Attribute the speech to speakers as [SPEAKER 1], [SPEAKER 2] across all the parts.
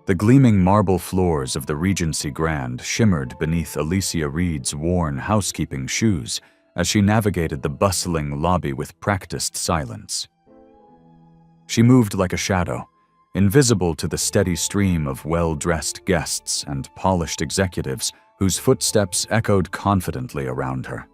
[SPEAKER 1] The gleaming marble floors of the Regency Grand shimmered beneath Alicia Reed's worn housekeeping shoes as she navigated the bustling lobby with practiced silence. She moved like a shadow, invisible to the steady stream of well-dressed guests and polished executives whose footsteps echoed confidently around her.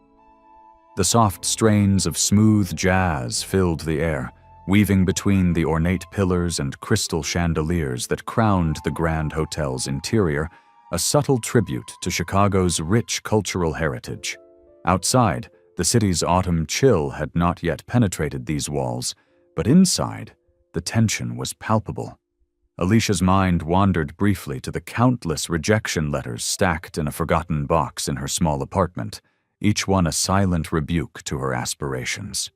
[SPEAKER 1] The soft strains of smooth jazz filled the air, weaving between the ornate pillars and crystal chandeliers that crowned the Grand Hotel's interior, a subtle tribute to Chicago's rich cultural heritage. Outside, the city's autumn chill had not yet penetrated these walls, but inside, the tension was palpable. Alicia's mind wandered briefly to the countless rejection letters stacked in a forgotten box in her small apartment, each one a silent rebuke to her aspirations.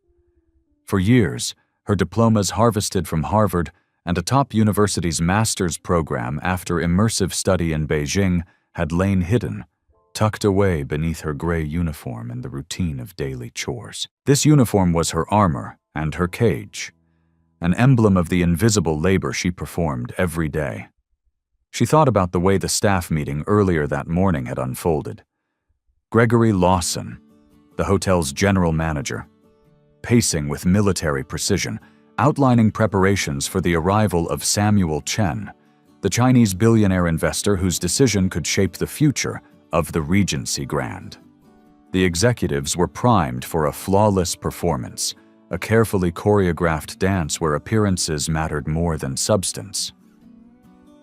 [SPEAKER 1] For years, her diplomas harvested from Harvard and a top university's master's program after immersive study in Beijing had lain hidden, tucked away beneath her gray uniform in the routine of daily chores. This uniform was her armor and her cage, an emblem of the invisible labor she performed every day. She thought about the way the staff meeting earlier that morning had unfolded. Gregory Lawson, the hotel's general manager, pacing with military precision, outlining preparations for the arrival of Samuel Chen, the Chinese billionaire investor whose decision could shape the future of the Regency Grand. The executives were primed for a flawless performance, a carefully choreographed dance where appearances mattered more than substance.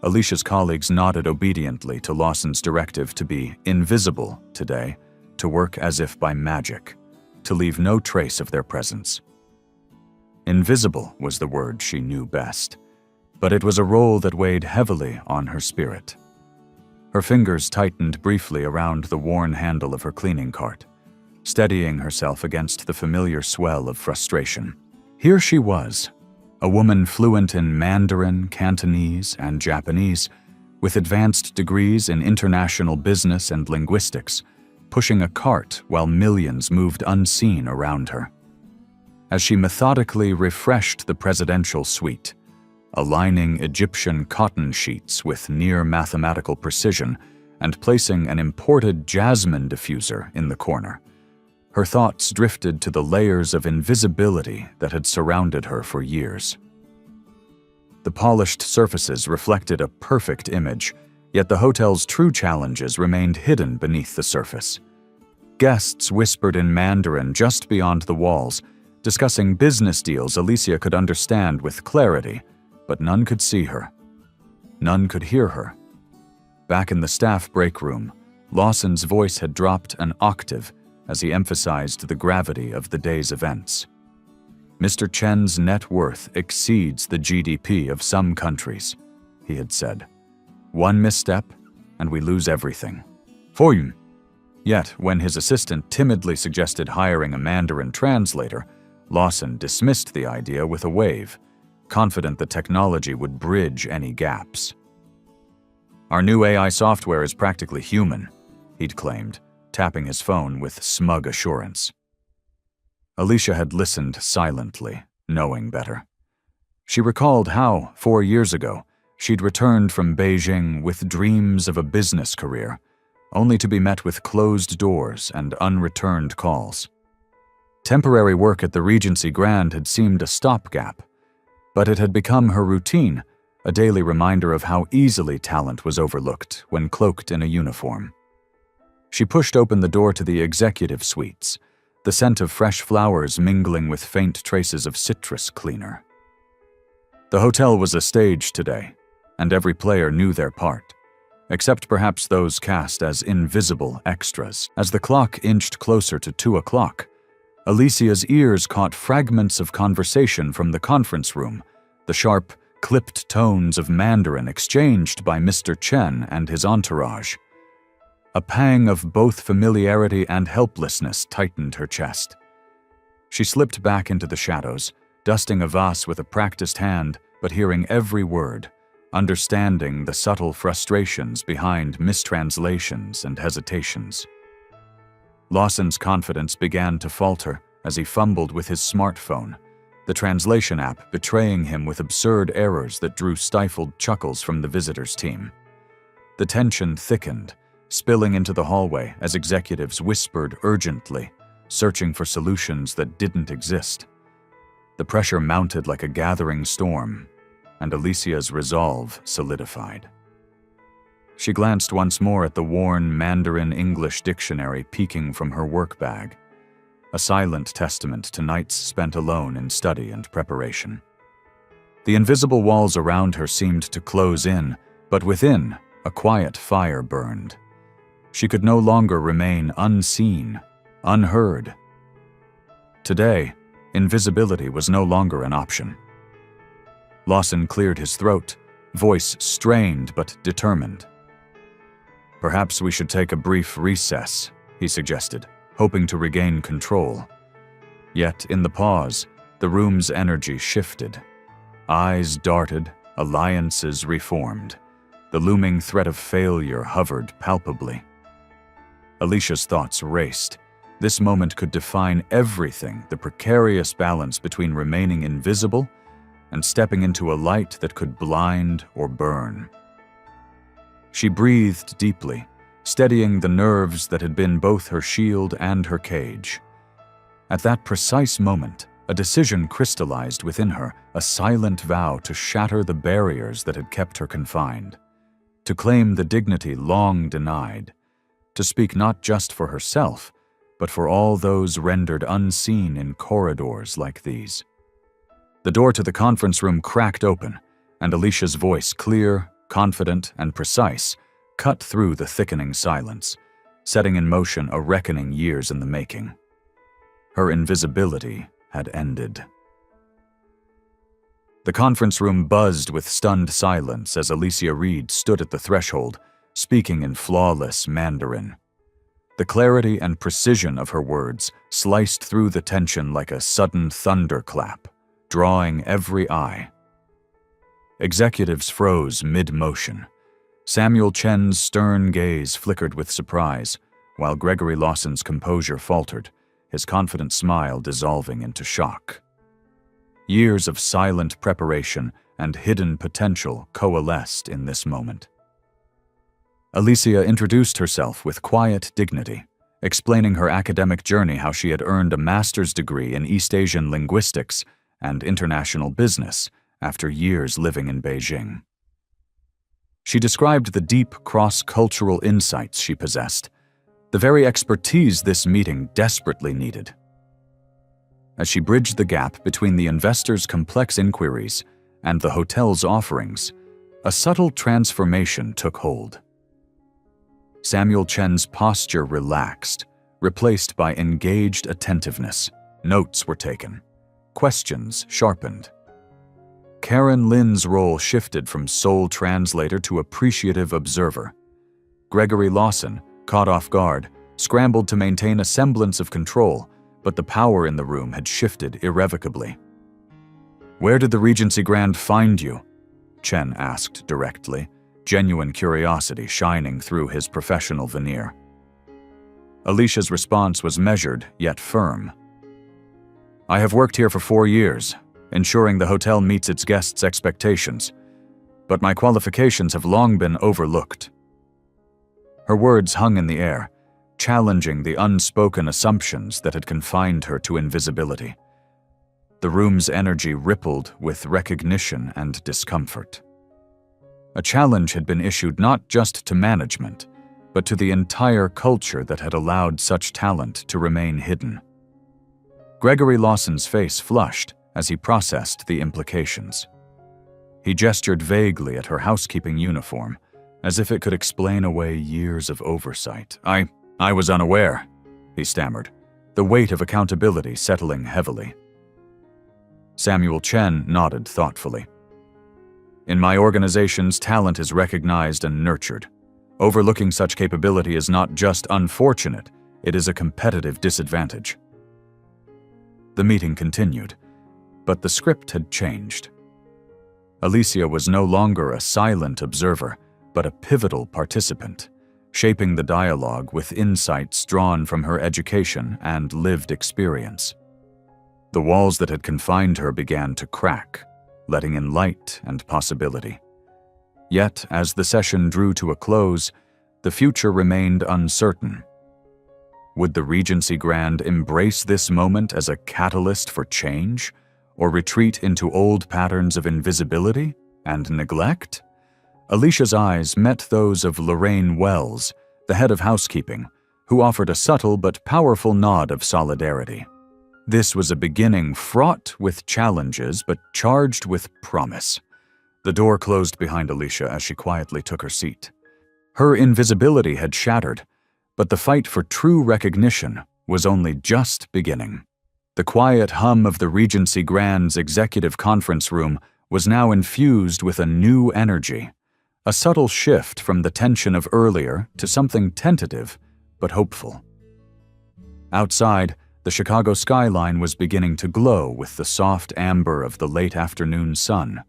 [SPEAKER 1] Alicia's colleagues nodded obediently to Lawson's directive to be invisible today, to work as if by magic, to leave no trace of their presence. Invisible was the word she knew best, but it was a role that weighed heavily on her spirit. Her fingers tightened briefly around the worn handle of her cleaning cart, steadying herself against the familiar swell of frustration. Here she was, a woman fluent in Mandarin, Cantonese, and Japanese, with advanced degrees in international business and linguistics, pushing a cart while millions moved unseen around her. As she methodically refreshed the presidential suite, aligning Egyptian cotton sheets with near-mathematical precision and placing an imported jasmine diffuser in the corner, her thoughts drifted to the layers of invisibility that had surrounded her for years. The polished surfaces reflected a perfect image, yet the hotel's true challenges remained hidden beneath the surface. Guests whispered in Mandarin just beyond the walls, discussing business deals Alicia could understand with clarity, but none could see her. None could hear her. Back in the staff break room, Lawson's voice had dropped an octave as he emphasized the gravity of the day's events. Mr. Chen's net worth exceeds the GDP of some countries, he had said. One misstep, and we lose everything. Fuyun. Yet, when his assistant timidly suggested hiring a Mandarin translator, Lawson dismissed the idea with a wave, confident the technology would bridge any gaps. Our new AI software is practically human, he'd claimed, tapping his phone with smug assurance. Alicia had listened silently, knowing better. She recalled how, 4 years ago, she'd returned from Beijing with dreams of a business career, only to be met with closed doors and unreturned calls. Temporary work at the Regency Grand had seemed a stopgap, but it had become her routine, a daily reminder of how easily talent was overlooked when cloaked in a uniform. She pushed open the door to the executive suites, the scent of fresh flowers mingling with faint traces of citrus cleaner. The hotel was a stage today, and every player knew their part, except perhaps those cast as invisible extras. As the clock inched closer to 2 o'clock, Alicia's ears caught fragments of conversation from the conference room, the sharp, clipped tones of Mandarin exchanged by Mr. Chen and his entourage. A pang of both familiarity and helplessness tightened her chest. She slipped back into the shadows, dusting a vase with a practiced hand, but hearing every word, understanding the subtle frustrations behind mistranslations and hesitations. Lawson's confidence began to falter as he fumbled with his smartphone, the translation app betraying him with absurd errors that drew stifled chuckles from the visitors' team. The tension thickened, spilling into the hallway as executives whispered urgently, searching for solutions that didn't exist. The pressure mounted like a gathering storm, and Alicia's resolve solidified. She glanced once more at the worn Mandarin English dictionary peeking from her work bag, a silent testament to nights spent alone in study and preparation. The invisible walls around her seemed to close in, but within, a quiet fire burned. She could no longer remain unseen, unheard. Today, invisibility was no longer an option. Lawson cleared his throat, voice strained but determined. "Perhaps we should take a brief recess," he suggested, hoping to regain control. Yet, in the pause, the room's energy shifted. Eyes darted, alliances reformed. The looming threat of failure hovered palpably. Alicia's thoughts raced. This moment could define everything, the precarious balance between remaining invisible and stepping into a light that could blind or burn. She breathed deeply, steadying the nerves that had been both her shield and her cage. At that precise moment, a decision crystallized within her, a silent vow to shatter the barriers that had kept her confined, to claim the dignity long denied, to speak not just for herself, but for all those rendered unseen in corridors like these. The door to the conference room cracked open, and Alicia's voice, clear, confident, and precise, cut through the thickening silence, setting in motion a reckoning years in the making. Her invisibility had ended. The conference room buzzed with stunned silence as Alicia Reed stood at the threshold, speaking in flawless Mandarin. The clarity and precision of her words sliced through the tension like a sudden thunderclap, drawing every eye. Executives froze mid-motion. Samuel Chen's stern gaze flickered with surprise, while Gregory Lawson's composure faltered, his confident smile dissolving into shock. Years of silent preparation and hidden potential coalesced in this moment. Alicia introduced herself with quiet dignity, explaining her academic journey, how she had earned a master's degree in East Asian linguistics and international business after years living in Beijing. She described the deep cross-cultural insights she possessed, the very expertise this meeting desperately needed. As she bridged the gap between the investors' complex inquiries and the hotel's offerings, a subtle transformation took hold. Samuel Chen's posture relaxed, replaced by engaged attentiveness. Notes were taken, questions sharpened. Karen Lin's role shifted from sole translator to appreciative observer. Gregory Lawson, caught off guard, scrambled to maintain a semblance of control, but the power in the room had shifted irrevocably. "Where did the Regency Grand find you?" Chen asked directly, genuine curiosity shining through his professional veneer. Alicia's response was measured yet firm. "I have worked here for 4 years, ensuring the hotel meets its guests' expectations, but my qualifications have long been overlooked." Her words hung in the air, challenging the unspoken assumptions that had confined her to invisibility. The room's energy rippled with recognition and discomfort. A challenge had been issued not just to management, but to the entire culture that had allowed such talent to remain hidden. Gregory Lawson's face flushed as he processed the implications. He gestured vaguely at her housekeeping uniform, as if it could explain away years of oversight. I was unaware," he stammered, the weight of accountability settling heavily. Samuel Chen nodded thoughtfully. "In my organizations, talent is recognized and nurtured. Overlooking such capability is not just unfortunate, it is a competitive disadvantage." The meeting continued, but the script had changed. Alicia was no longer a silent observer, but a pivotal participant, shaping the dialogue with insights drawn from her education and lived experience. The walls that had confined her began to crack, letting in light and possibility. Yet, as the session drew to a close, the future remained uncertain. Would the Regency Grand embrace this moment as a catalyst for change, or retreat into old patterns of invisibility and neglect? Alicia's eyes met those of Lorraine Wells, the head of housekeeping, who offered a subtle but powerful nod of solidarity. This was a beginning fraught with challenges but charged with promise. The door closed behind Alicia as she quietly took her seat. Her invisibility had shattered, but the fight for true recognition was only just beginning. The quiet hum of the Regency Grand's executive conference room was now infused with a new energy, a subtle shift from the tension of earlier to something tentative but hopeful. Outside, the Chicago skyline was beginning to glow with the soft amber of the late afternoon sun,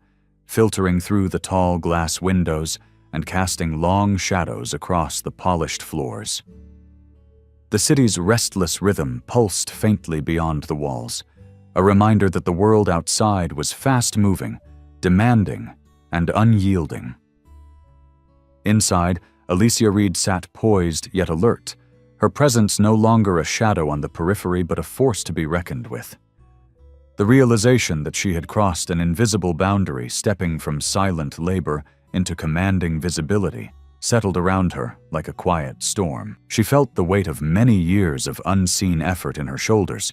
[SPEAKER 1] filtering through the tall glass windows and casting long shadows across the polished floors. The city's restless rhythm pulsed faintly beyond the walls, a reminder that the world outside was fast-moving, demanding, and unyielding. Inside, Alicia Reed sat poised yet alert, her presence no longer a shadow on the periphery but a force to be reckoned with. The realization that she had crossed an invisible boundary, stepping from silent labor into commanding visibility, settled around her like a quiet storm. She felt the weight of many years of unseen effort in her shoulders,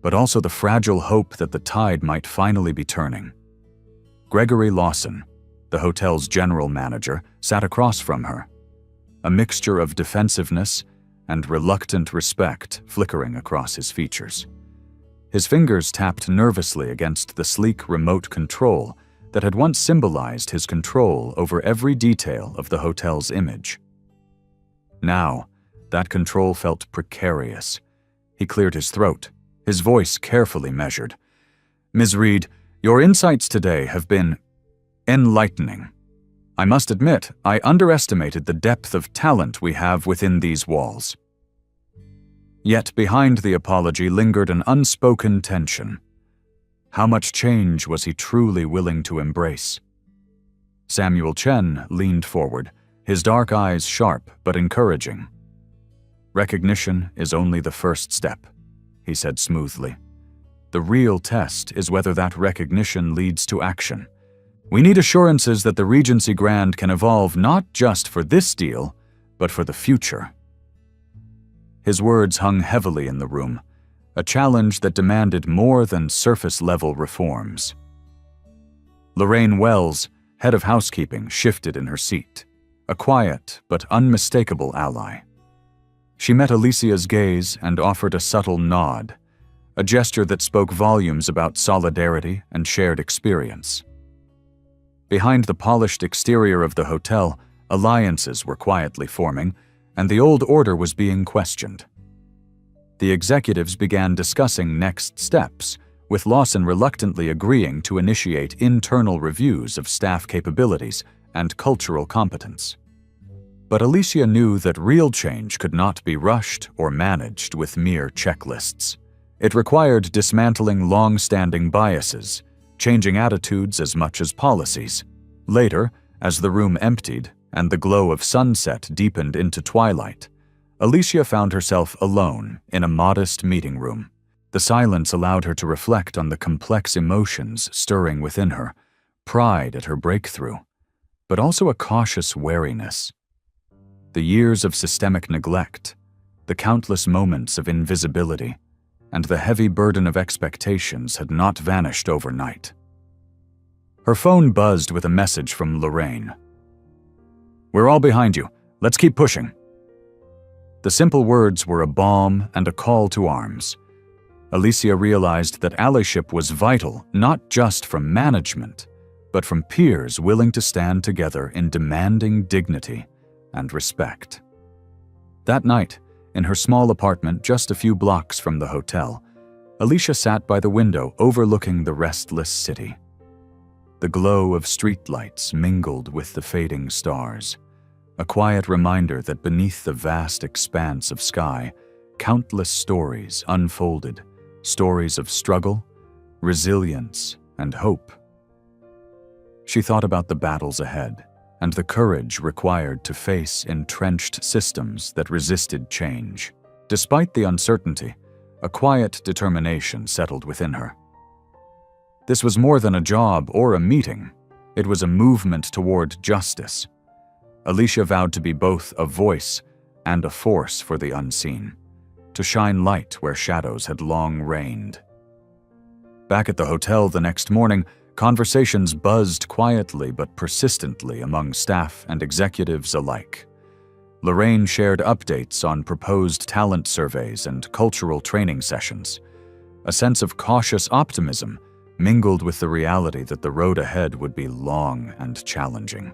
[SPEAKER 1] but also the fragile hope that the tide might finally be turning. Gregory Lawson, the hotel's general manager, sat across from her, a mixture of defensiveness and reluctant respect flickering across his features. His fingers tapped nervously against the sleek remote control that had once symbolized his control over every detail of the hotel's image. Now, that control felt precarious. He cleared his throat, his voice carefully measured. "Ms. Reed, your insights today have been enlightening. I must admit, I underestimated the depth of talent we have within these walls." Yet behind the apology lingered an unspoken tension. How much change was he truly willing to embrace? Samuel Chen leaned forward, his dark eyes sharp but encouraging. "Recognition is only the first step," he said smoothly. "The real test is whether that recognition leads to action. We need assurances that the Regency Grand can evolve not just for this deal, but for the future." His words hung heavily in the room, a challenge that demanded more than surface-level reforms. Lorraine Wells, head of housekeeping, shifted in her seat, a quiet but unmistakable ally. She met Alicia's gaze and offered a subtle nod, a gesture that spoke volumes about solidarity and shared experience. Behind the polished exterior of the hotel, alliances were quietly forming, and the old order was being questioned. The executives began discussing next steps, with Lawson reluctantly agreeing to initiate internal reviews of staff capabilities and cultural competence. But Alicia knew that real change could not be rushed or managed with mere checklists. It required dismantling long-standing biases, changing attitudes as much as policies. Later, as the room emptied and the glow of sunset deepened into twilight, Alicia found herself alone in a modest meeting room. The silence allowed her to reflect on the complex emotions stirring within her, pride at her breakthrough, but also a cautious wariness. The years of systemic neglect, the countless moments of invisibility, and the heavy burden of expectations had not vanished overnight. Her phone buzzed with a message from Lorraine. "We're all behind you. Let's keep pushing." The simple words were a balm and a call to arms. Alicia realized that allyship was vital not just from management, but from peers willing to stand together in demanding dignity and respect. That night, in her small apartment just a few blocks from the hotel, Alicia sat by the window overlooking the restless city. The glow of streetlights mingled with the fading stars, a quiet reminder that beneath the vast expanse of sky, countless stories unfolded, stories of struggle, resilience, and hope. She thought about the battles ahead and the courage required to face entrenched systems that resisted change. Despite the uncertainty, a quiet determination settled within her. This was more than a job or a meeting. It was a movement toward justice. Alicia vowed to be both a voice and a force for the unseen, to shine light where shadows had long reigned. Back at the hotel the next morning, conversations buzzed quietly but persistently among staff and executives alike. Lorraine shared updates on proposed talent surveys and cultural training sessions. A sense of cautious optimism mingled with the reality that the road ahead would be long and challenging.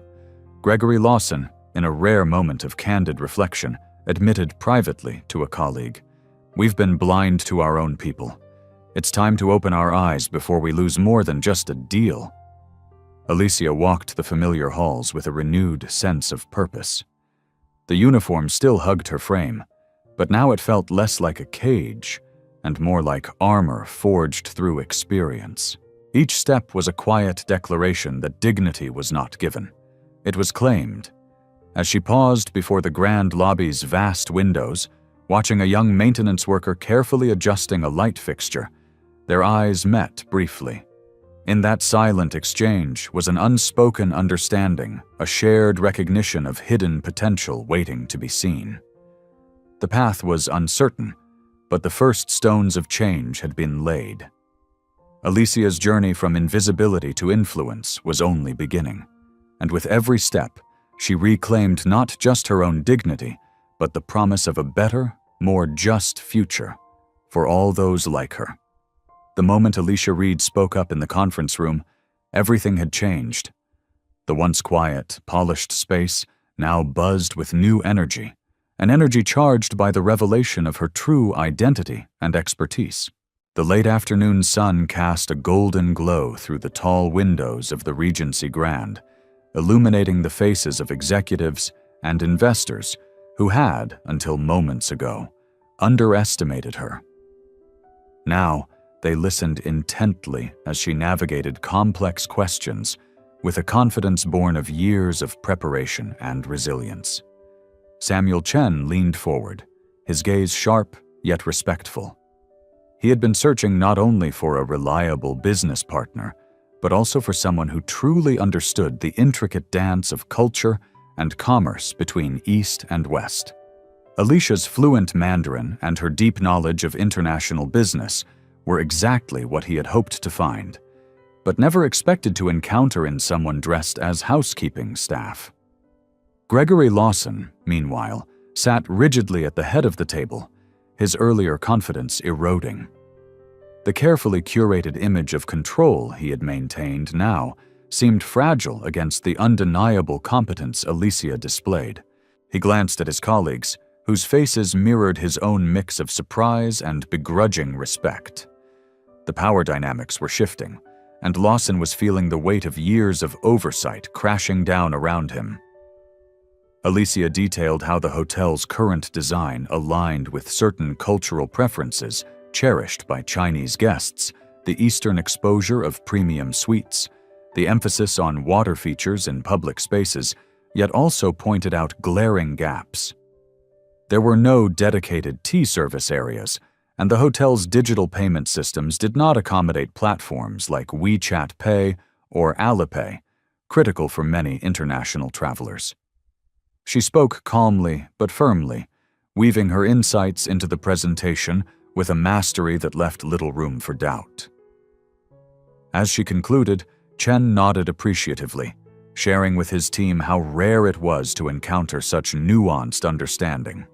[SPEAKER 1] Gregory Lawson, in a rare moment of candid reflection, admitted privately to a colleague, "We've been blind to our own people. It's time to open our eyes before we lose more than just a deal." Alicia walked the familiar halls with a renewed sense of purpose. The uniform still hugged her frame, but now it felt less like a cage and more like armor forged through experience. Each step was a quiet declaration that dignity was not given. It was claimed. As she paused before the grand lobby's vast windows, watching a young maintenance worker carefully adjusting a light fixture, their eyes met briefly. In that silent exchange was an unspoken understanding, a shared recognition of hidden potential waiting to be seen. The path was uncertain, but the first stones of change had been laid. Alicia's journey from invisibility to influence was only beginning, and with every step, she reclaimed not just her own dignity, but the promise of a better, more just future for all those like her. The moment Alicia Reed spoke up in the conference room, everything had changed. The once quiet, polished space now buzzed with new energy, an energy charged by the revelation of her true identity and expertise. The late afternoon sun cast a golden glow through the tall windows of the Regency Grand, illuminating the faces of executives and investors who had, until moments ago, underestimated her. Now, they listened intently as she navigated complex questions with a confidence born of years of preparation and resilience. Samuel Chen leaned forward, his gaze sharp yet respectful. He had been searching not only for a reliable business partner, but also for someone who truly understood the intricate dance of culture and commerce between East and West. Alicia's fluent Mandarin and her deep knowledge of international business were exactly what he had hoped to find, but never expected to encounter in someone dressed as housekeeping staff. Gregory Lawson, meanwhile, sat rigidly at the head of the table, his earlier confidence eroding. The carefully curated image of control he had maintained now seemed fragile against the undeniable competence Alicia displayed. He glanced at his colleagues, whose faces mirrored his own mix of surprise and begrudging respect. The power dynamics were shifting, and Lawson was feeling the weight of years of oversight crashing down around him. Alicia detailed how the hotel's current design aligned with certain cultural preferences cherished by Chinese guests, the Eastern exposure of premium suites, the emphasis on water features in public spaces, yet also pointed out glaring gaps. There were no dedicated tea service areas, and the hotel's digital payment systems did not accommodate platforms like WeChat Pay or Alipay, critical for many international travelers. She spoke calmly but firmly, weaving her insights into the presentation with a mastery that left little room for doubt. As she concluded, Chen nodded appreciatively, sharing with his team how rare it was to encounter such nuanced understanding.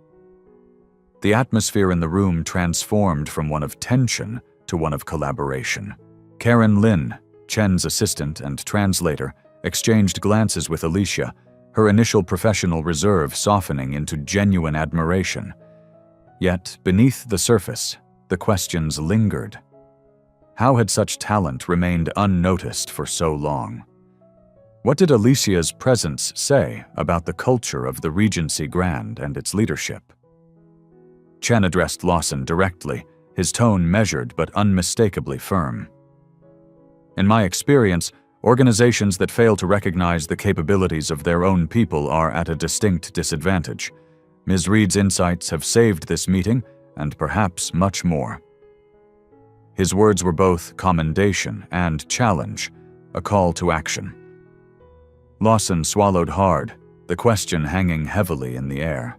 [SPEAKER 1] The atmosphere in the room transformed from one of tension to one of collaboration. Karen Lin, Chen's assistant and translator, exchanged glances with Alicia, her initial professional reserve softening into genuine admiration. Yet, beneath the surface, the questions lingered. How had such talent remained unnoticed for so long? What did Alicia's presence say about the culture of the Regency Grand and its leadership? Chen addressed Lawson directly, his tone measured but unmistakably firm. In my experience, organizations that fail to recognize the capabilities of their own people are at a distinct disadvantage. Ms. Reed's insights have saved this meeting, and perhaps much more. His words were both commendation and challenge, a call to action. Lawson swallowed hard, the question hanging heavily in the air.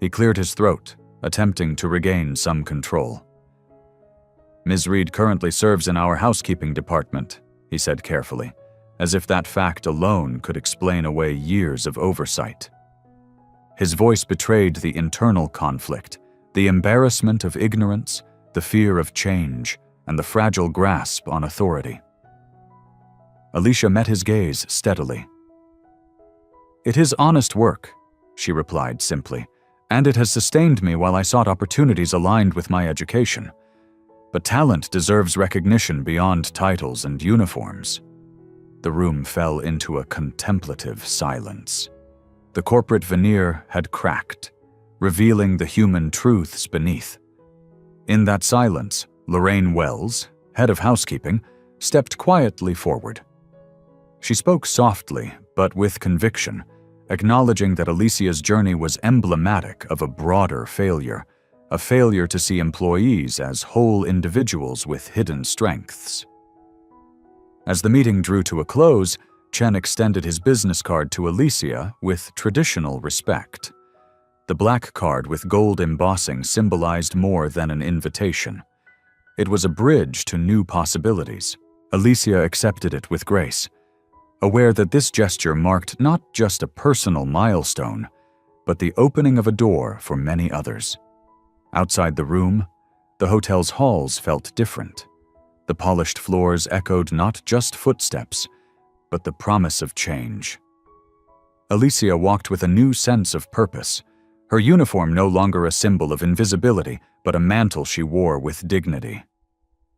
[SPEAKER 1] He cleared his throat, attempting to regain some control. Ms. Reed currently serves in our housekeeping department, he said carefully, as if that fact alone could explain away years of oversight. His voice betrayed the internal conflict, the embarrassment of ignorance, the fear of change, and the fragile grasp on authority. Alicia met his gaze steadily. "It is honest work," she replied simply, "and it has sustained me while I sought opportunities aligned with my education. But talent deserves recognition beyond titles and uniforms." The room fell into a contemplative silence. The corporate veneer had cracked, revealing the human truths beneath. In that silence, Lorraine Wells, head of housekeeping, stepped quietly forward. She spoke softly, but with conviction, acknowledging that Alicia's journey was emblematic of a broader failure, a failure to see employees as whole individuals with hidden strengths. As the meeting drew to a close, Chen extended his business card to Alicia with traditional respect. The black card with gold embossing symbolized more than an invitation. It was a bridge to new possibilities. Alicia accepted it with grace, aware that this gesture marked not just a personal milestone, but the opening of a door for many others. Outside the room, the hotel's halls felt different. The polished floors echoed not just footsteps, but the promise of change. Alicia walked with a new sense of purpose, her uniform no longer a symbol of invisibility, but a mantle she wore with dignity.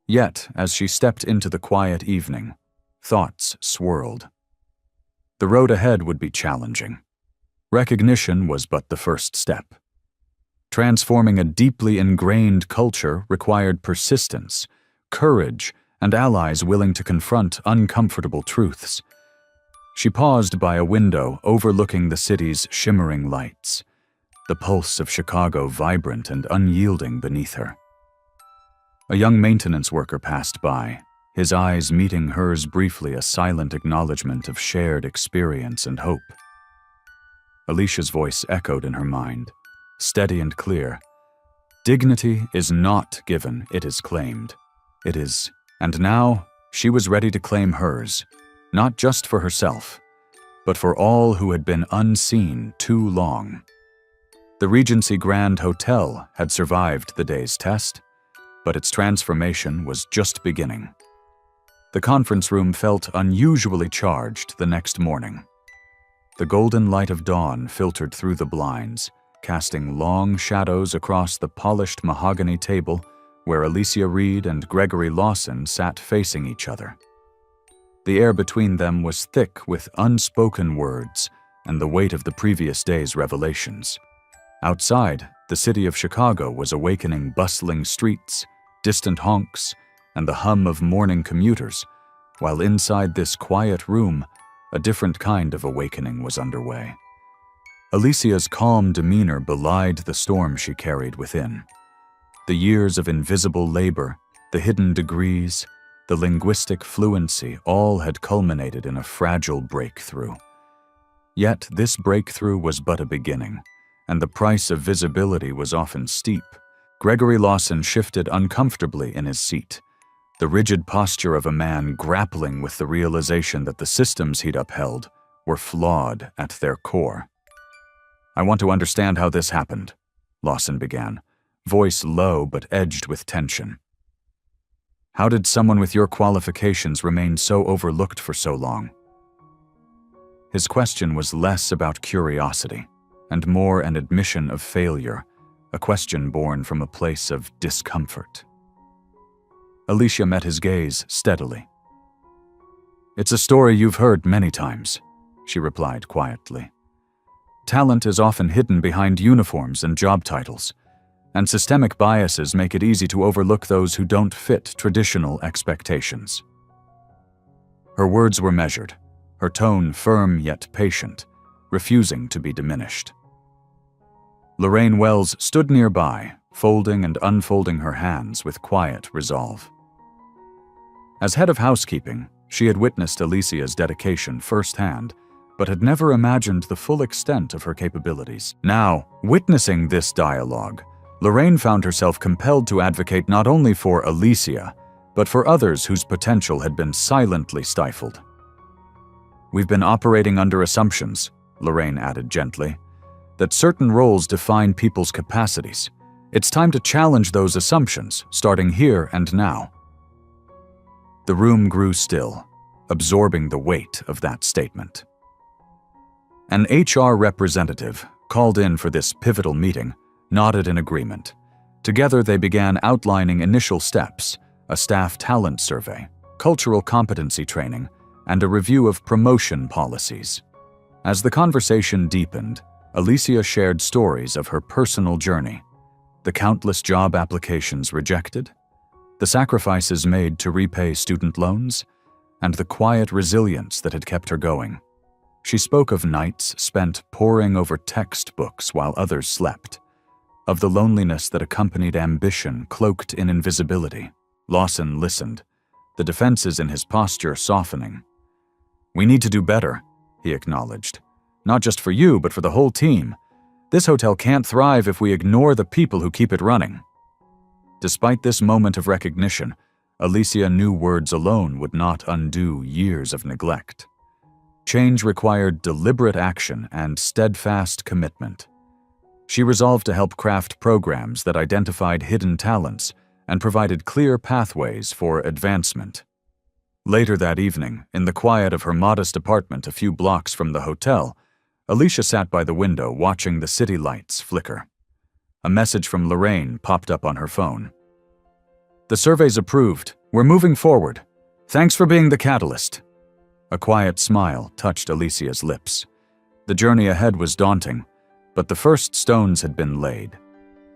[SPEAKER 1] Yet, as she stepped into the quiet evening, thoughts swirled. The road ahead would be challenging. Recognition was but the first step. Transforming a deeply ingrained culture required persistence, courage, and allies willing to confront uncomfortable truths. She paused by a window overlooking the city's shimmering lights, the pulse of Chicago vibrant and unyielding beneath her. A young maintenance worker passed by, his eyes meeting hers briefly, a silent acknowledgement of shared experience and hope. Alicia's voice echoed in her mind, steady and clear. Dignity is not given, it is claimed. It is, and now she was ready to claim hers, not just for herself, but for all who had been unseen too long. The Regency Grand Hotel had survived the day's test, but its transformation was just beginning. The conference room felt unusually charged the next morning. The golden light of dawn filtered through the blinds, casting long shadows across the polished mahogany table where Alicia Reed and Gregory Lawson sat facing each other. The air between them was thick with unspoken words and the weight of the previous day's revelations. Outside, the city of Chicago was awakening bustling streets, distant honks, and the hum of morning commuters, while inside this quiet room, a different kind of awakening was underway. Alicia's calm demeanor belied the storm she carried within. The years of invisible labor, the hidden degrees, the linguistic fluency all had culminated in a fragile breakthrough. Yet this breakthrough was but a beginning, and the price of visibility was often steep. Gregory Lawson shifted uncomfortably in his seat, the rigid posture of a man grappling with the realization that the systems he'd upheld were flawed at their core. "I want to understand how this happened," Lawson began, voice low but edged with tension. "How did someone with your qualifications remain so overlooked for so long?" His question was less about curiosity and more an admission of failure, a question born from a place of discomfort. Alicia met his gaze steadily. "It's a story you've heard many times," she replied quietly. "Talent is often hidden behind uniforms and job titles, and systemic biases make it easy to overlook those who don't fit traditional expectations. Her words were measured, her tone firm yet patient, refusing to be diminished. Lorraine Wells stood nearby, folding and unfolding her hands with quiet resolve. As head of housekeeping, she had witnessed Alicia's dedication firsthand, but had never imagined the full extent of her capabilities. Now, witnessing this dialogue, Lorraine found herself compelled to advocate not only for Alicia, but for others whose potential had been silently stifled. "We've been operating under assumptions," Lorraine added gently, "that certain roles define people's capacities. It's time to challenge those assumptions, starting here and now." The room grew still, absorbing the weight of that statement. An HR representative, called in for this pivotal meeting, nodded in agreement. Together they began outlining initial steps, a staff talent survey, cultural competency training, and a review of promotion policies. As the conversation deepened, Alicia shared stories of her personal journey, the countless job applications rejected, the sacrifices made to repay student loans, and the quiet resilience that had kept her going. She spoke of nights spent poring over textbooks while others slept, of the loneliness that accompanied ambition cloaked in invisibility. Lawson listened, the defenses in his posture softening. "We need to do better," he acknowledged. "Not just for you, but for the whole team. This hotel can't thrive if we ignore the people who keep it running." Despite this moment of recognition, Alicia knew words alone would not undo years of neglect. Change required deliberate action and steadfast commitment. She resolved to help craft programs that identified hidden talents and provided clear pathways for advancement. Later that evening, in the quiet of her modest apartment a few blocks from the hotel, Alicia sat by the window watching the city lights flicker. A message from Lorraine popped up on her phone. "The survey's approved. We're moving forward. Thanks for being the catalyst." A quiet smile touched Alicia's lips. The journey ahead was daunting, but the first stones had been laid.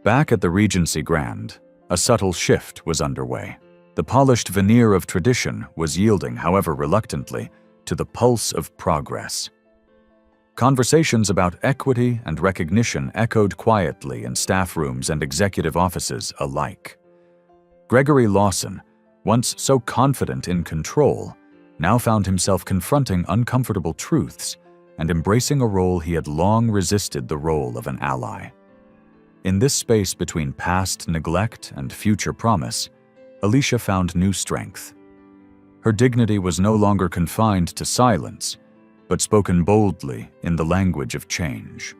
[SPEAKER 1] Back at the Regency Grand, a subtle shift was underway. The polished veneer of tradition was yielding, however reluctantly, to the pulse of progress. Conversations about equity and recognition echoed quietly in staff rooms and executive offices alike. Gregory Lawson, once so confident in control, now found himself confronting uncomfortable truths and embracing a role he had long resisted, the role of an ally. In this space between past neglect and future promise, Alicia found new strength. Her dignity was no longer confined to silence, but spoken boldly in the language of change.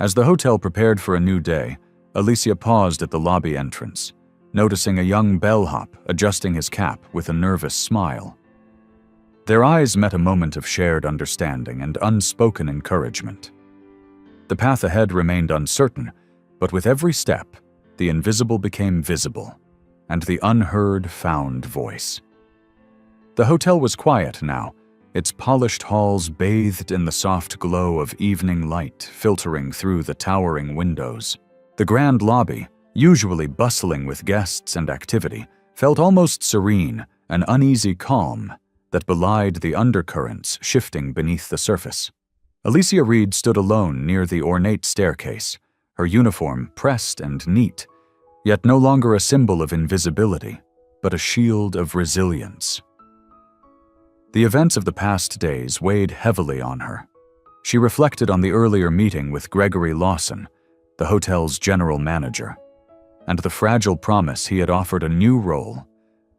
[SPEAKER 1] As the hotel prepared for a new day, Alicia paused at the lobby entrance, noticing a young bellhop adjusting his cap with a nervous smile. Their eyes met a moment of shared understanding and unspoken encouragement. The path ahead remained uncertain, but with every step, the invisible became visible, and the unheard found voice. The hotel was quiet now, its polished halls bathed in the soft glow of evening light filtering through the towering windows. The grand lobby, usually bustling with guests and activity, felt almost serene, an uneasy calm that belied the undercurrents shifting beneath the surface. Alicia Reed stood alone near the ornate staircase, her uniform pressed and neat, yet no longer a symbol of invisibility, but a shield of resilience. The events of the past days weighed heavily on her. She reflected on the earlier meeting with Gregory Lawson, the hotel's general manager, and the fragile promise he had offered a new role,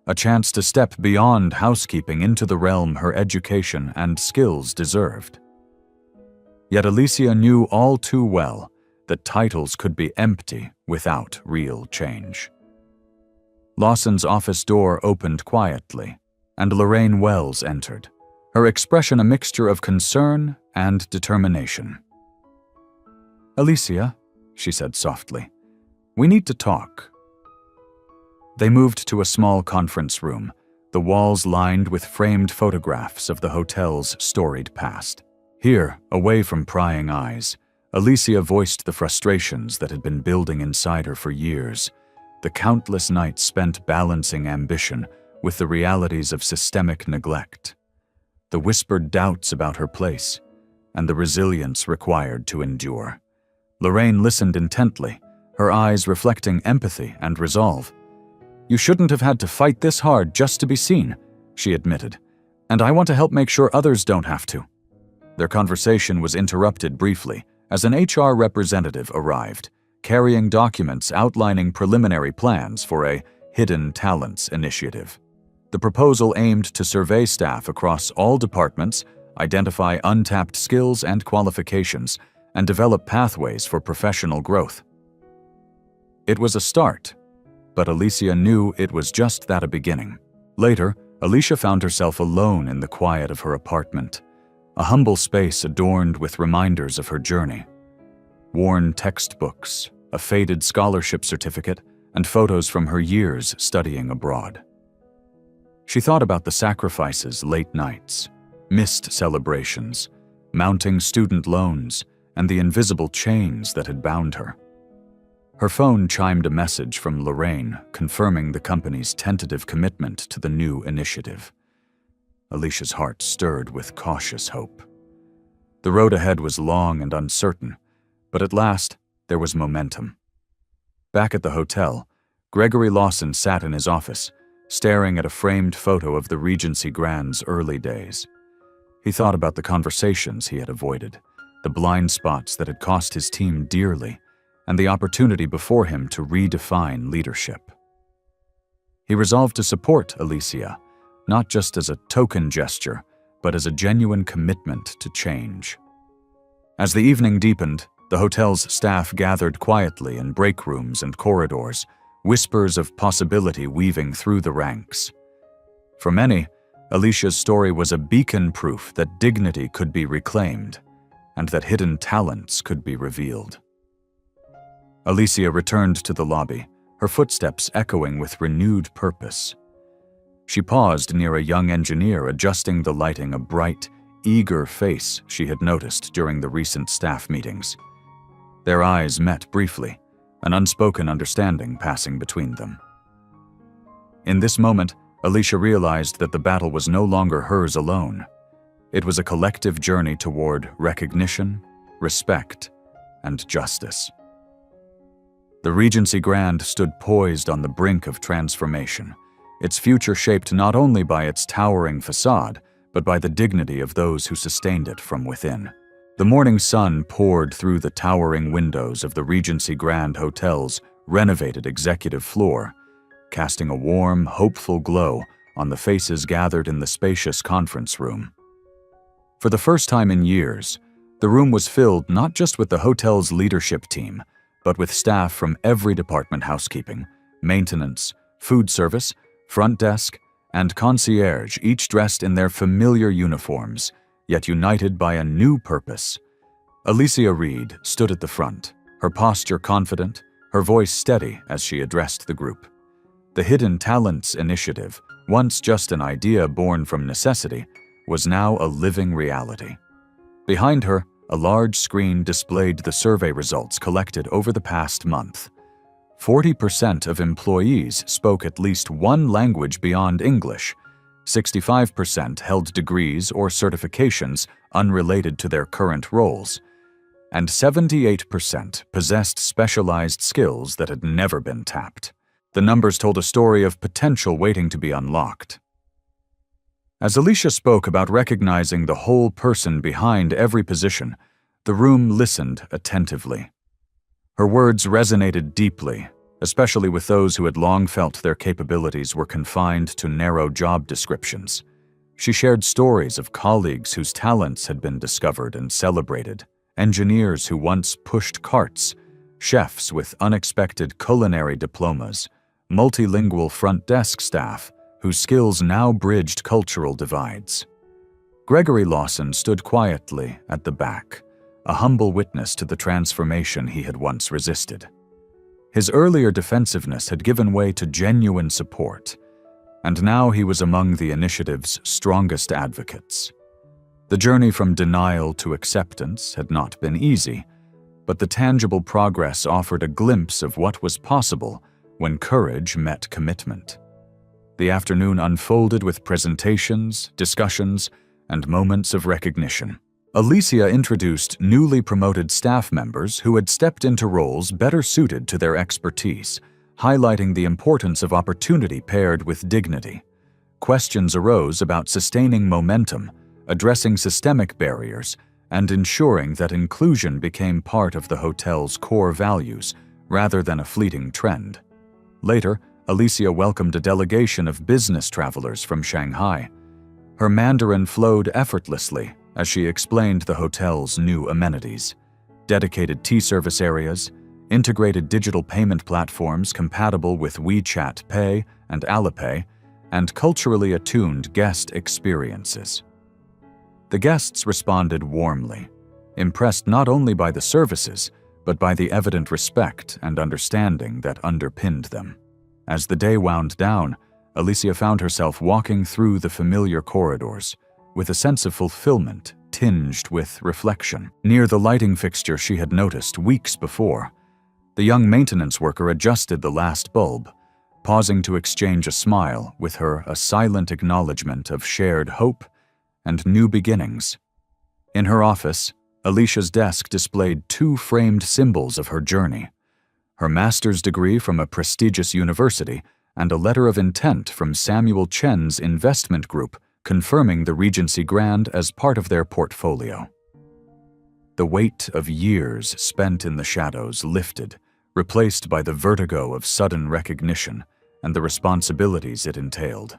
[SPEAKER 1] a chance to step beyond housekeeping into the realm her education and skills deserved. Yet Alicia knew all too well that titles could be empty without real change. Lawson's office door opened quietly, and Lorraine Wells entered, her expression a mixture of concern and determination. "Alicia," she said softly, "we need to talk." They moved to a small conference room, the walls lined with framed photographs of the hotel's storied past. Here, away from prying eyes, Alicia voiced the frustrations that had been building inside her for years, the countless nights spent balancing ambition with the realities of systemic neglect, the whispered doubts about her place, and the resilience required to endure. Lorraine listened intently, her eyes reflecting empathy and resolve. "You shouldn't have had to fight this hard just to be seen," she admitted, "and I want to help make sure others don't have to." Their conversation was interrupted briefly as an HR representative arrived, carrying documents outlining preliminary plans for a Hidden Talents initiative. The proposal aimed to survey staff across all departments, identify untapped skills and qualifications, and develop pathways for professional growth. It was a start, but Alicia knew it was just that, a beginning. Later, Alicia found herself alone in the quiet of her apartment, a humble space adorned with reminders of her journey. Worn textbooks, a faded scholarship certificate, and photos from her years studying abroad. She thought about the sacrifices, late nights, missed celebrations, mounting student loans, and the invisible chains that had bound her. Her phone chimed a message from Lorraine confirming the company's tentative commitment to the new initiative. Alicia's heart stirred with cautious hope. The road ahead was long and uncertain, but at last there was momentum. Back at the hotel, Gregory Lawson sat in his office, staring at a framed photo of the Regency Grand's early days. He thought about the conversations he had avoided, the blind spots that had cost his team dearly, and the opportunity before him to redefine leadership. He resolved to support Alicia, not just as a token gesture, but as a genuine commitment to change. As the evening deepened, the hotel's staff gathered quietly in break rooms and corridors, whispers of possibility weaving through the ranks. For many, Alicia's story was a beacon proof that dignity could be reclaimed and that hidden talents could be revealed. Alicia returned to the lobby, her footsteps echoing with renewed purpose. She paused near a young engineer adjusting the lighting, a bright, eager face she had noticed during the recent staff meetings. Their eyes met briefly, an unspoken understanding passing between them. In this moment, Alicia realized that the battle was no longer hers alone. It was a collective journey toward recognition, respect, and justice. The Regency Grand stood poised on the brink of transformation, its future shaped not only by its towering facade, but by the dignity of those who sustained it from within. The morning sun poured through the towering windows of the Regency Grand Hotel's renovated executive floor, casting a warm, hopeful glow on the faces gathered in the spacious conference room. For the first time in years, the room was filled not just with the hotel's leadership team, but with staff from every department: housekeeping, maintenance, food service, front desk, and concierge, each dressed in their familiar uniforms, yet united by a new purpose. Alicia Reed stood at the front, her posture confident, her voice steady as she addressed the group. The Hidden Talents initiative, once just an idea born from necessity, was now a living reality. Behind her, a large screen displayed the survey results collected over the past month. 40% of employees spoke at least one language beyond English. 65% held degrees or certifications unrelated to their current roles, and 78% possessed specialized skills that had never been tapped. The numbers told a story of potential waiting to be unlocked. As Alicia spoke about recognizing the whole person behind every position, the room listened attentively. Her words resonated deeply, especially with those who had long felt their capabilities were confined to narrow job descriptions. She shared stories of colleagues whose talents had been discovered and celebrated, engineers who once pushed carts, chefs with unexpected culinary diplomas, multilingual front desk staff whose skills now bridged cultural divides. Gregory Lawson stood quietly at the back, a humble witness to the transformation he had once resisted. His earlier defensiveness had given way to genuine support, and now he was among the initiative's strongest advocates. The journey from denial to acceptance had not been easy, But the tangible progress offered a glimpse of what was possible when courage met commitment. The afternoon unfolded with presentations, discussions, and moments of recognition. Alicia introduced newly promoted staff members who had stepped into roles better suited to their expertise, highlighting the importance of opportunity paired with dignity. Questions arose about sustaining momentum, addressing systemic barriers, and ensuring that inclusion became part of the hotel's core values rather than a fleeting trend. Later, Alicia welcomed a delegation of business travelers from Shanghai. Her Mandarin flowed effortlessly as she explained the hotel's new amenities: dedicated tea service areas, integrated digital payment platforms compatible with WeChat Pay and Alipay, and culturally attuned guest experiences. The guests responded warmly, impressed not only by the services, but by the evident respect and understanding that underpinned them. As the day wound down, Alicia found herself walking through the familiar corridors, with a sense of fulfillment tinged with reflection. Near the lighting fixture she had noticed weeks before, the young maintenance worker adjusted the last bulb, pausing to exchange a smile with her, a silent acknowledgement of shared hope and new beginnings. In her office, Alicia's desk displayed 2 framed symbols of her journey: her master's degree from a prestigious university and a letter of intent from Samuel Chen's investment group confirming the Regency Grand as part of their portfolio. The weight of years spent in the shadows lifted, replaced by the vertigo of sudden recognition and the responsibilities it entailed.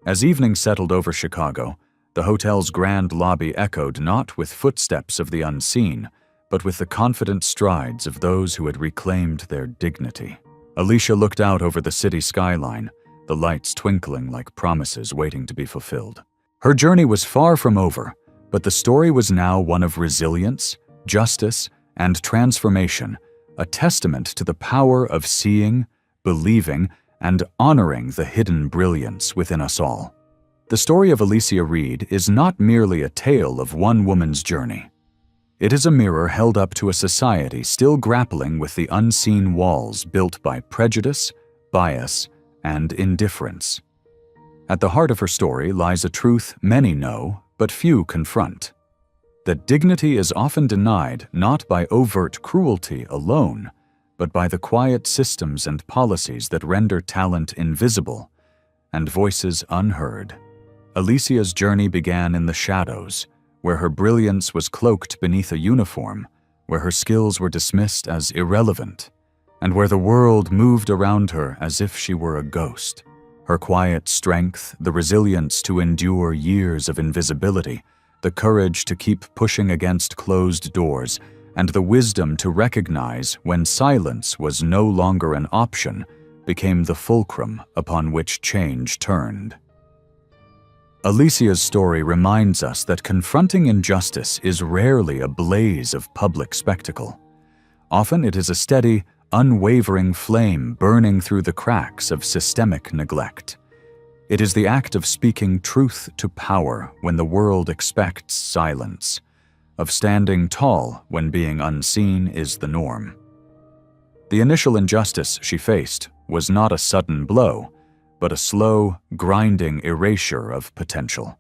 [SPEAKER 1] As evening settled over Chicago, the hotel's grand lobby echoed not with footsteps of the unseen, but with the confident strides of those who had reclaimed their dignity. Alicia looked out over the city skyline, the lights twinkling like promises waiting to be fulfilled. Her journey was far from over, but the story was now one of resilience, justice, and transformation, a testament to the power of seeing, believing, and honoring the hidden brilliance within us all. The story of Alicia Reed is not merely a tale of one woman's journey. It is a mirror held up to a society still grappling with the unseen walls built by prejudice, bias, and indifference. At the heart of her story lies a truth many know, but few confront: that dignity is often denied not by overt cruelty alone, but by the quiet systems and policies that render talent invisible and voices unheard. Alicia's journey began in the shadows, where her brilliance was cloaked beneath a uniform, where her skills were dismissed as irrelevant, and where the world moved around her as if she were a ghost. Her quiet strength, the resilience to endure years of invisibility, the courage to keep pushing against closed doors, and the wisdom to recognize when silence was no longer an option, became the fulcrum upon which change turned. Alicia's story reminds us that confronting injustice is rarely a blaze of public spectacle. Often it is a steady, unwavering flame burning through the cracks of systemic neglect. It is the act of speaking truth to power when the world expects silence, of standing tall when being unseen is the norm. The initial injustice she faced was not a sudden blow, but a slow, grinding erasure of potential.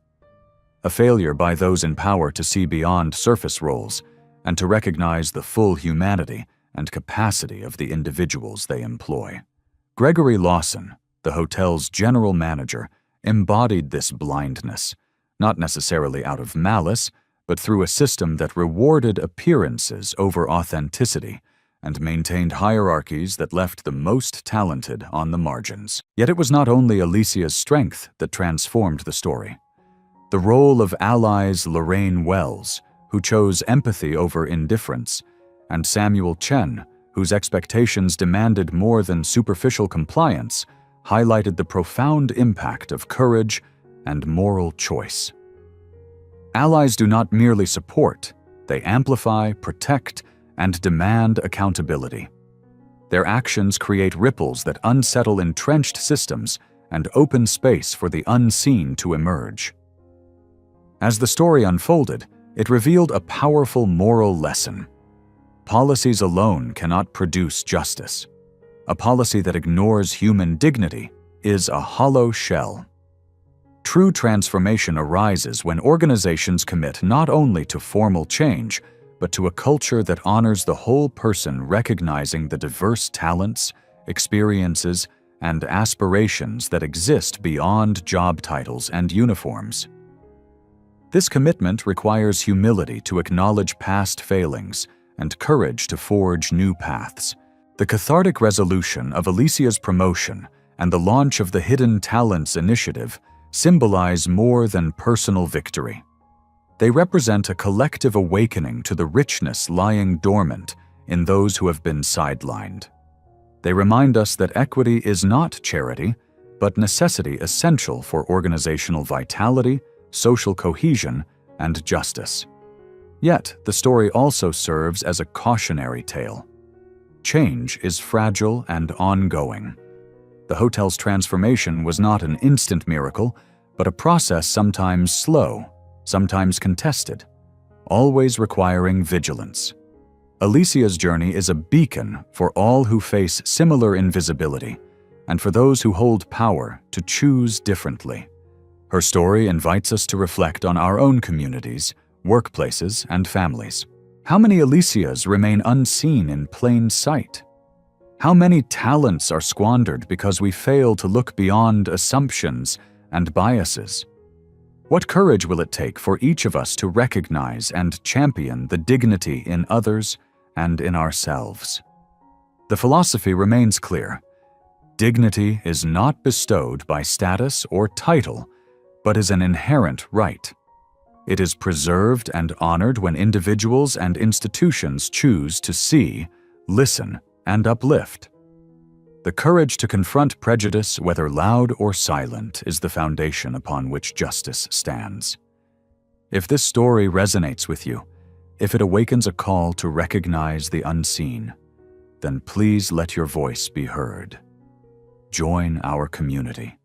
[SPEAKER 1] A failure by those in power to see beyond surface roles and to recognize the full humanity and capacity of the individuals they employ. Gregory Lawson, the hotel's general manager, embodied this blindness, not necessarily out of malice, but through a system that rewarded appearances over authenticity and maintained hierarchies that left the most talented on the margins. Yet it was not only Alicia's strength that transformed the story. The role of allies Lorraine Wells, who chose empathy over indifference, and Samuel Chen, whose expectations demanded more than superficial compliance, highlighted the profound impact of courage and moral choice. Allies do not merely support, they amplify, protect, and demand accountability. Their actions create ripples that unsettle entrenched systems and open space for the unseen to emerge. As the story unfolded, it revealed a powerful moral lesson. policies alone cannot produce justice. A policy that ignores human dignity is a hollow shell. True transformation arises when organizations commit not only to formal change, but to a culture that honors the whole person, recognizing the diverse talents, experiences, and aspirations that exist beyond job titles and uniforms. This commitment requires humility to acknowledge past failings and courage to forge new paths. The cathartic resolution of Alicia's promotion and the launch of the Hidden Talents Initiative symbolize more than personal victory. They represent a collective awakening to the richness lying dormant in those who have been sidelined. They remind us that equity is not charity, but necessity essential for organizational vitality, social cohesion, and justice. Yet, the story also serves as a cautionary tale. Change is fragile and ongoing. The hotel's transformation was not an instant miracle, but a process sometimes slow, sometimes contested, always requiring vigilance. Alicia's journey is a beacon for all who face similar invisibility and for those who hold power to choose differently. Her story invites us to reflect on our own communities, workplaces, and families. How many Alicias remain unseen in plain sight? How many talents are squandered because we fail to look beyond assumptions and biases? What courage will it take for each of us to recognize and champion the dignity in others and in ourselves? The philosophy remains clear. Dignity is not bestowed by status or title, but is an inherent right. It is preserved and honored when individuals and institutions choose to see, listen, and uplift. The courage to confront prejudice, whether loud or silent, is the foundation upon which justice stands. If this story resonates with you, if it awakens a call to recognize the unseen, then please let your voice be heard. Join our community.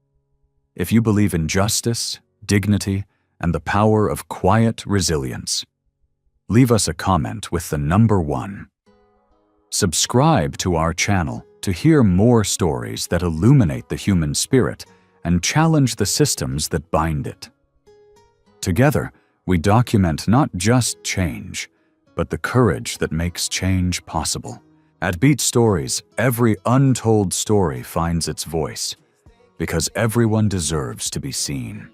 [SPEAKER 1] If you believe in justice, dignity, and the power of quiet resilience, leave us a comment with the number 1. Subscribe to our channel to hear more stories that illuminate the human spirit and challenge the systems that bind it. Together, we document not just change, but the courage that makes change possible. At Beat Stories, every untold story finds its voice, because everyone deserves to be seen.